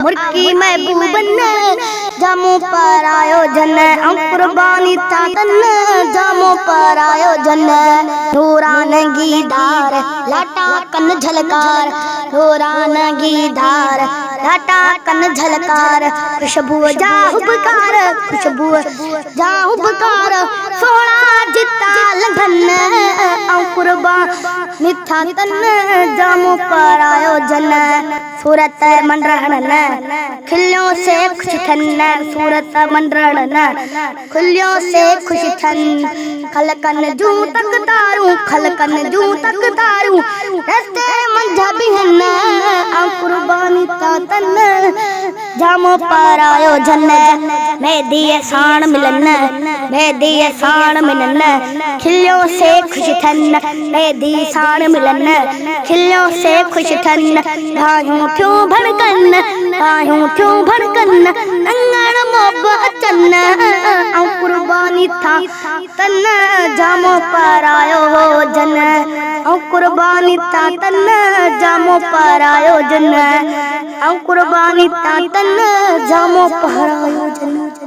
मुर्की महबूबन जामो पर आयोजन कुर्बानी तातन जामो पर आयोजन नूरानगी धार लाटा कन झलकार नूरानगी धार लाटा कन झलकार खुशबू जाहुबकार खुशबू जाहुबकार सोना जिता लंघन कुर्बानी तातन जामो पर आयोजन सूरत मंडरण खिलियों से खुश थन सूरत मंडरण खिलियों से खुश थन खलकन जू तक तारू खलकन जू तक तारू रस्ते मंझा बिहन कुर्बानी तातन जामो पर आयोजन मेहदी साण मिलन मेहदी साण मिलन खिलियों से खुश थन मेहदी साण मिलन खिलियों से खुश थन ढायूं क्यों भड़कन ढायूं क्यों भड़कन अंगण मोहब्बतन कुर्बानी था तन जामो पर आयोजन कुर्बानी था तन जामो पर आयोजन कुर्बानी था तन जामो पर आयोजन।